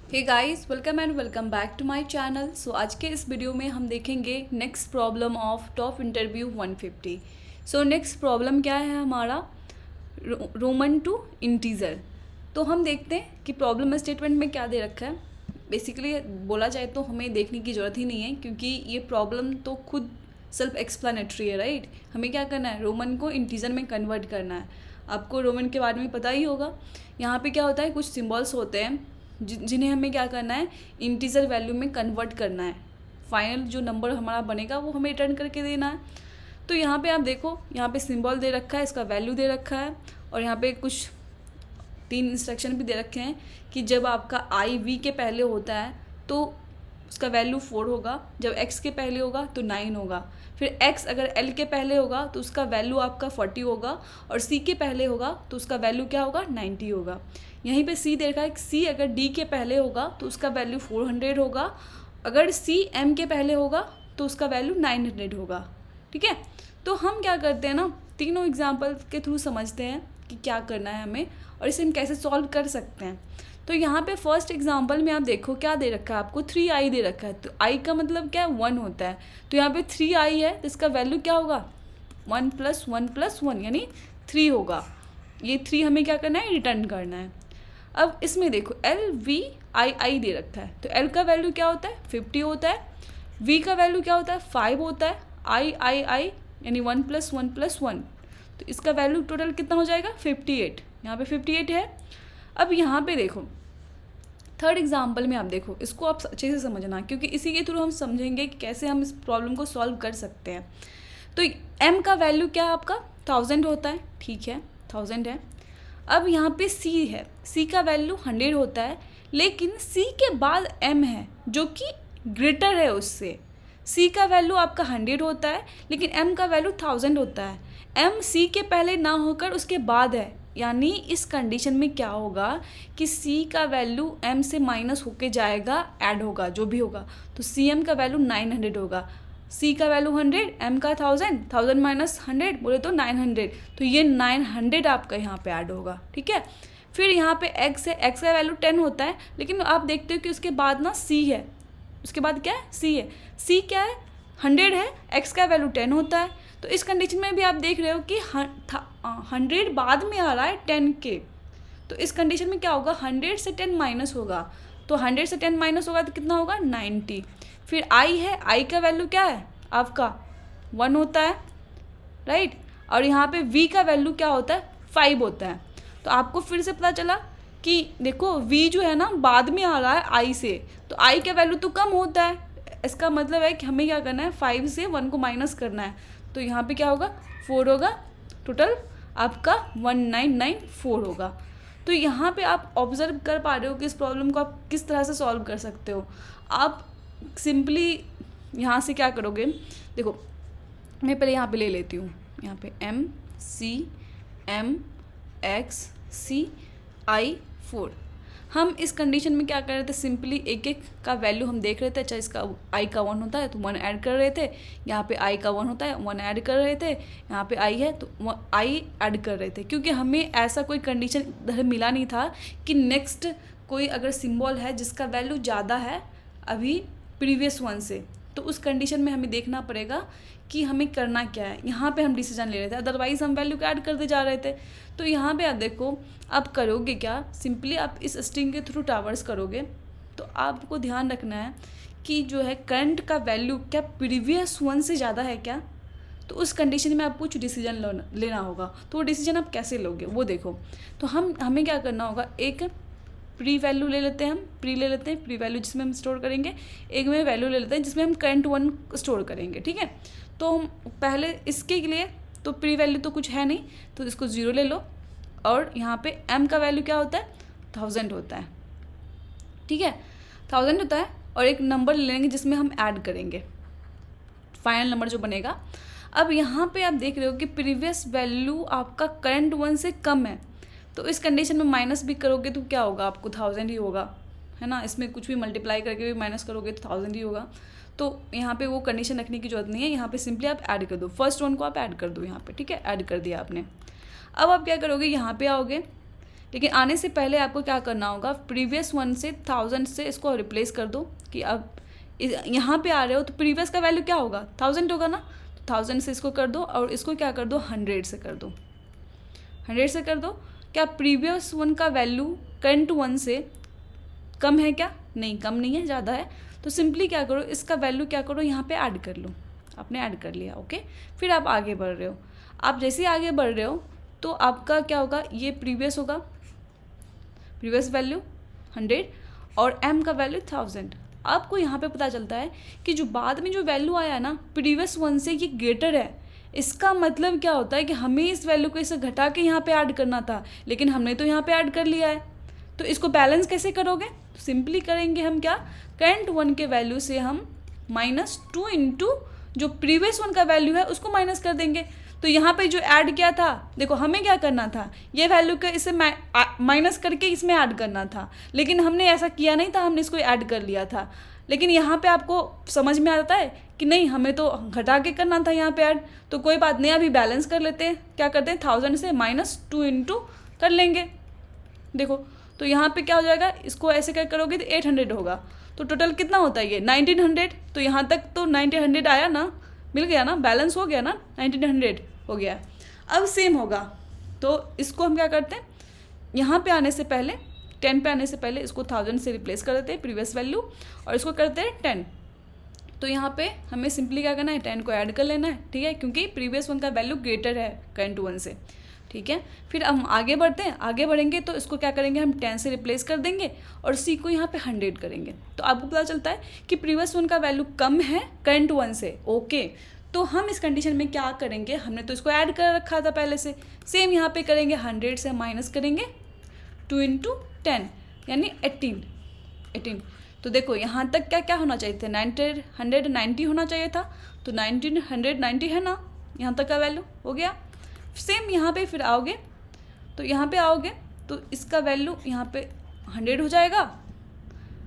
Hey guys, welcome and welcome back to my channel. So आज के इस video में हम देखेंगे next problem of top interview 150। So next problem क्या है हमारा, रोमन टू इंटीजर। तो हम देखते हैं कि प्रॉब्लम स्टेटमेंट में क्या दे रखा है। बेसिकली बोला जाए तो हमें देखने की ज़रूरत ही नहीं है, क्योंकि ये प्रॉब्लम तो खुद सेल्फ एक्सप्लेनेटरी है, राइट। हमें क्या करना है, रोमन को इंटीजर में कन्वर्ट करना है। आपको रोमन के बारे में पता ही होगा। यहाँ पे क्या होता है, कुछ सिम्बॉल्स होते हैं जिन्हें हमें क्या करना है, इंटीजर वैल्यू में कन्वर्ट करना है। फाइनल जो नंबर हमारा बनेगा वो हमें रिटर्न करके देना है। तो यहाँ पे आप देखो, यहाँ पे सिंबल दे रखा है, इसका वैल्यू दे रखा है, और यहाँ पे कुछ 3 इंस्ट्रक्शन भी दे रखे हैं कि जब आपका आई वी के पहले होता है तो उसका वैल्यू 4 होगा, जब एक्स के पहले होगा तो 9 होगा, फिर एक्स अगर एल के पहले होगा तो उसका वैल्यू आपका 40 होगा, और सी के पहले होगा तो उसका वैल्यू क्या होगा, 90 होगा। यहीं पे सी दे रखा है, सी अगर डी के पहले होगा तो उसका वैल्यू 400 होगा, अगर सी एम के पहले होगा तो उसका वैल्यू 900 होगा। ठीक है, तो हम क्या करते हैं ना, तीनों एग्जाम्पल के थ्रू समझते हैं कि क्या करना है हमें और इसे हम कैसे सॉल्व कर सकते हैं। तो यहाँ पे फर्स्ट एग्जांपल में आप देखो क्या दे रखा है, आपको 3i दे रखा है। तो i का मतलब क्या है, 1 होता है। तो यहाँ पे 3i है तो इसका वैल्यू क्या होगा, 1 + 1 + 1 यानी 3 होगा। ये 3 हमें क्या करना है, रिटर्न करना है। अब इसमें देखो एल वी आई आई दे रखा है, तो एल का वैल्यू क्या होता है, 50 होता है। वी का वैल्यू क्या होता है, 5 होता है। आई आई आई यानी 1 + 1 + 1, तो इसका वैल्यू टोटल कितना हो जाएगा, 58। यहाँ पे 58 है। अब यहाँ पे देखो थर्ड एग्जाम्पल में आप देखो, इसको आप अच्छे से समझना, क्योंकि इसी के थ्रू हम समझेंगे कि कैसे हम इस प्रॉब्लम को सॉल्व कर सकते हैं। तो m का वैल्यू क्या है आपका, 1000 होता है, ठीक है, 1000 है। अब यहाँ पे c है, c का वैल्यू 100 होता है, लेकिन c के बाद m है जो कि ग्रेटर है उससे। c का वैल्यू आपका 100 होता है, लेकिन m का वैल्यू 1000 होता है। m c के पहले ना होकर उसके बाद है, यानी इस कंडीशन में क्या होगा कि c का वैल्यू m से माइनस होके जाएगा, ऐड होगा, जो भी होगा। तो cm का वैल्यू 900 होगा, c का वैल्यू 100, m का 1000, 1000 - 100 बोले तो 900, तो ये 900 आपका यहाँ पे ऐड होगा। ठीक है, फिर यहाँ पे x है, x का वैल्यू 10 होता है, लेकिन आप देखते हो कि उसके बाद ना c है, उसके बाद क्या है, c है। c क्या है, 100 है, x का वैल्यू 10 होता है। तो इस कंडीशन में भी आप देख रहे हो कि 100 बाद में आ रहा है 10 के, तो इस कंडीशन में क्या होगा, 100 से 10 माइनस होगा, तो 100 से 10 माइनस होगा तो कितना होगा, 90। फिर i है, i का वैल्यू क्या है आपका, 1 होता है, राइट। और यहाँ पे v का वैल्यू क्या होता है, 5 होता है। तो आपको फिर से पता चला कि देखो v जो है ना बाद में आ रहा है i से, तो i का वैल्यू तो कम होता है। इसका मतलब है कि हमें क्या करना है, 5 से 1 को माइनस करना है। तो यहाँ पे क्या होगा, 4 होगा, टोटल आपका 1994 होगा। तो यहाँ पे आप ऑब्जर्व कर पा रहे हो कि इस प्रॉब्लम को आप किस तरह से सॉल्व कर सकते हो। आप सिंपली यहाँ से क्या करोगे, देखो मैं पहले यहाँ पे ले लेती हूँ, यहाँ पे m c m x c i 4। हम इस कंडीशन में क्या कर रहे थे, सिंपली एक एक का वैल्यू हम देख रहे थे। अच्छा, इसका i का 1 होता है तो 1 ऐड कर रहे थे, यहाँ पे i का 1 होता है 1 ऐड कर रहे थे, यहाँ पे i है तो i ऐड कर रहे थे, क्योंकि हमें ऐसा कोई कंडीशन इधर मिला नहीं था कि नेक्स्ट कोई अगर सिंबल है जिसका वैल्यू ज़्यादा है अभी प्रीवियस वन से, तो उस कंडीशन में हमें देखना पड़ेगा कि हमें करना क्या है। यहाँ पे हम डिसीजन ले रहे थे, अदरवाइज़ हम वैल्यू को ऐड करते जा रहे थे। तो यहाँ पे आप देखो, आप करोगे क्या, सिंपली आप इस स्ट्रिंग के थ्रू ट्रावर्स करोगे, तो आपको ध्यान रखना है कि जो है करंट का वैल्यू क्या प्रीवियस वन से ज़्यादा है क्या। तो उस कंडीशन में आपको कुछ डिसीजन लेना होगा। तो वो डिसीजन आप कैसे लोगे वो देखो। तो हमें क्या करना होगा, एक प्री वैल्यू ले लेते हैं, हम प्री ले लेते हैं, प्री वैल्यू जिसमें हम स्टोर करेंगे, एक में वैल्यू ले लेते हैं जिसमें हम करंट 1 स्टोर करेंगे। ठीक है, तो हम पहले इसके लिए तो प्री वैल्यू तो कुछ है नहीं, तो इसको 0 ले लो, और यहाँ पे m का वैल्यू क्या होता है, 1000 होता है। ठीक है, 1000 होता है, और एक नंबर ले लेंगे जिसमें हम ऐड करेंगे फाइनल नंबर जो बनेगा। अब यहाँ पे आप देख रहे हो कि प्रीवियस वैल्यू आपका करंट 1 से कम है, तो इस कंडीशन में माइनस भी करोगे तो क्या होगा, आपको 1000 ही होगा, है ना। इसमें कुछ भी मल्टीप्लाई करके भी माइनस करोगे तो 1000 ही होगा। तो यहाँ पे वो कंडीशन रखने की जरूरत नहीं है, यहाँ पे सिंपली आप ऐड कर दो, फर्स्ट वन को आप ऐड कर दो यहाँ पे। ठीक है, ऐड कर दिया आपने। अब आप क्या करोगे, यहाँ पे आओगे, लेकिन आने से पहले आपको क्या करना होगा, प्रीवियस वन से 1000 से इसको रिप्लेस कर दो कि अब यहाँ पे आ रहे हो तो प्रीवियस का वैल्यू क्या होगा, 1000 होगा ना, तो 1000 से इसको कर दो और इसको क्या कर दो, 100 से कर दो, 100 से कर दो। क्या प्रीवियस वन का वैल्यू करंट वन से कम है क्या, नहीं कम नहीं है, ज़्यादा है। तो सिंपली क्या करो, इसका वैल्यू क्या करो, यहाँ पे ऐड कर लो, आपने ऐड कर लिया, ओके। फिर आप आगे बढ़ रहे हो, आप जैसे ही आगे बढ़ रहे हो तो आपका क्या होगा, ये प्रीवियस होगा, प्रीवियस वैल्यू 100 और m का वैल्यू 1000। आपको यहाँ पे पता चलता है कि जो बाद में जो वैल्यू आया ना प्रीवियस वन से, ये ग्रेटर है। इसका मतलब क्या होता है कि हमें इस वैल्यू को इसे घटा के यहाँ पे ऐड करना था, लेकिन हमने तो यहाँ पे ऐड कर लिया है। तो इसको बैलेंस कैसे करोगे, तो सिंपली करेंगे हम क्या, करंट वन के वैल्यू से हम -2 इंटू जो प्रीवियस वन का वैल्यू है उसको माइनस कर देंगे। तो यहाँ पे जो ऐड किया था, देखो हमें क्या करना था, ये वैल्यू का इसे माइनस करके इसमें ऐड करना था, लेकिन हमने ऐसा किया नहीं था, हमने इसको ऐड कर लिया था। लेकिन यहाँ पे आपको समझ में आता है कि नहीं, हमें तो घटा के करना था यहाँ पे ऐड। तो कोई बात नहीं, अभी बैलेंस कर लेते हैं। क्या करते हैं, 1000 से -2 इंटू कर लेंगे। देखो तो यहाँ पे क्या हो जाएगा, इसको ऐसे क्या करोगे तो 800 होगा। तो टोटल कितना होता है ये 1900। तो यहाँ तक तो 1900 आया ना, मिल गया ना, बैलेंस हो गया ना, 1900 हो गया। अब सेम होगा, तो इसको हम क्या करते हैं, यहाँ पे आने से पहले 10 पे आने से पहले इसको 1000 से रिप्लेस कर देते हैं प्रीवियस वैल्यू, और इसको करते हैं 10। तो यहाँ पे हमें सिंपली क्या करना है, 10 को ऐड कर लेना है, ठीक है, क्योंकि प्रीवियस वन का वैल्यू ग्रेटर है करंट वन से, ठीक है। फिर हम आगे बढ़ते हैं, आगे बढ़ेंगे तो इसको क्या करेंगे, हम 10 से रिप्लेस कर देंगे और सी को यहाँ पे 100 करेंगे। तो आपको पता चलता है कि प्रीवियस वन का वैल्यू कम है करंट वन से, ओके। तो हम इस कंडीशन में क्या करेंगे, हमने तो इसको ऐड कर रखा था पहले से, सेम यहाँ पे करेंगे, 100 से माइनस करेंगे 2 इंटू 10 यानी 18। तो देखो यहाँ तक क्या क्या होना चाहिए था, 190 होना चाहिए था, तो 1990 है ना, यहाँ तक का वैल्यू हो गया। सेम यहाँ पे फिर आओगे, तो यहाँ पे आओगे तो इसका वैल्यू यहाँ पे 100 हो जाएगा,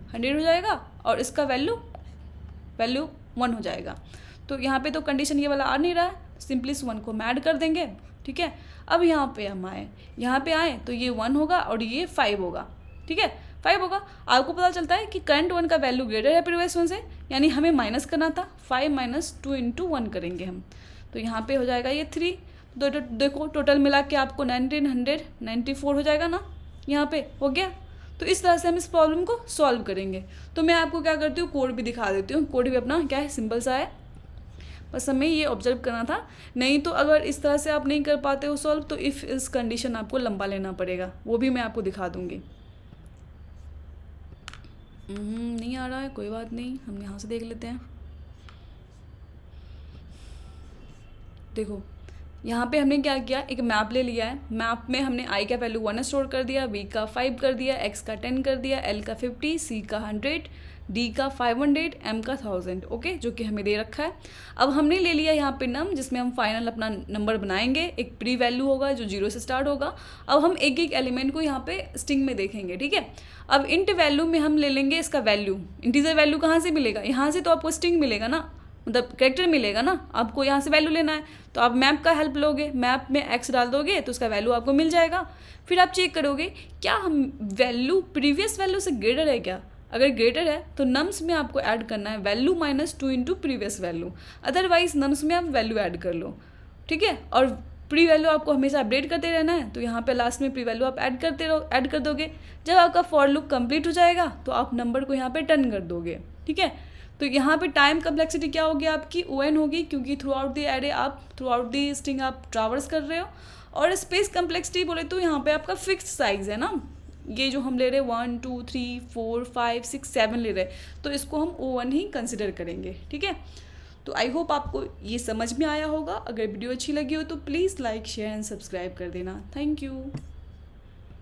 100 हो जाएगा, और इसका वैल्यू 1 हो जाएगा। तो यहाँ पे तो कंडीशन ये वाला आ नहीं रहा है, सिंपली इस 1 को हम ऐड कर देंगे, ठीक है। अब यहाँ पे हम आए, यहाँ पे आए तो ये 1 होगा और ये 5 होगा, ठीक है, 5 होगा। आपको पता चलता है कि करंट वन का वैल्यू ग्रेटर है प्रीवियस वन से, यानी हमें माइनस करना था, 5 - 2 इंटू 1 करेंगे हम। तो यहाँ पे हो जाएगा ये 3। तो देखो टोटल मिला के आपको 1994 हो जाएगा ना, यहाँ पे हो गया। तो इस तरह से हम इस प्रॉब्लम को सॉल्व करेंगे। तो मैं आपको क्या करती हूँ, कोड भी दिखा देती हूँ। कोड भी अपना क्या है, सिंपल सा है, बस हमें ये ऑब्जर्व करना था। नहीं तो अगर इस तरह से आप नहीं कर पाते हो सॉल्व, तो इफ़ इस कंडीशन आपको लंबा लेना पड़ेगा, वो भी मैं आपको दिखा दूँगी। नहीं आ रहा है, कोई बात नहीं, हम यहाँ से देख लेते हैं। देखो यहाँ पे हमने क्या किया, एक मैप ले लिया है। मैप में हमने आई का वैल्यू 1 स्टोर कर दिया, वी का 5 कर दिया, एक्स का 10 कर दिया, एल का 50, सी का 100, डी का 500, एम का 1000, ओके, जो कि हमें दे रखा है। अब हमने ले लिया यहाँ पे नम, जिसमें हम फाइनल अपना नंबर बनाएंगे। एक प्री वैल्यू होगा जो 0 से स्टार्ट होगा। अब हम एक एक एलिमेंट को यहाँ पे स्ट्रिंग में देखेंगे, ठीक है। अब इंट वैल्यू में हम ले लेंगे इसका वैल्यू। इंटीजर वैल्यू कहाँ से मिलेगा, यहाँ से तो आपको स्ट्रिंग मिलेगा ना, मतलब कैरेक्टर मिलेगा ना, आपको यहाँ से वैल्यू लेना है। तो आप मैप का हेल्प लोगे, मैप में एक्स डाल दोगे तो उसका वैल्यू आपको मिल जाएगा। फिर आप चेक करोगे क्या हम वैल्यू प्रीवियस वैल्यू से ग्रेटर है क्या। अगर ग्रेटर है तो नम्स में आपको ऐड करना है value -2 into previous value, otherwise nums में आप वैल्यू ऐड कर लो, ठीक है। और प्री वैल्यू आपको हमेशा अपडेट करते रहना है। तो यहाँ पे लास्ट में प्री वैल्यू आप ऐड करते रहो, ऐड कर दोगे। जब आपका फॉर लूप कंप्लीट हो जाएगा तो आप नंबर को यहाँ पे टर्न कर दोगे, ठीक है। तो यहाँ पे टाइम कम्प्लेक्सिटी क्या होगी आपकी, ON होगी, क्योंकि थ्रू आउट द एरे आप थ्रू आउट द स्ट्रिंग आप ट्रावर्स कर रहे हो। और स्पेस कम्प्लेक्सिटी बोले तो यहाँ पे आपका फिक्स्ड साइज है ना, ये जो हम ले रहे हैं 1 2 3 4 5 6 7 ले रहे हैं, तो इसको हम O1 ही कंसिडर करेंगे, ठीक है। तो आई होप आपको ये समझ में आया होगा। अगर वीडियो अच्छी लगी हो तो please like share and subscribe कर देना। Thank you.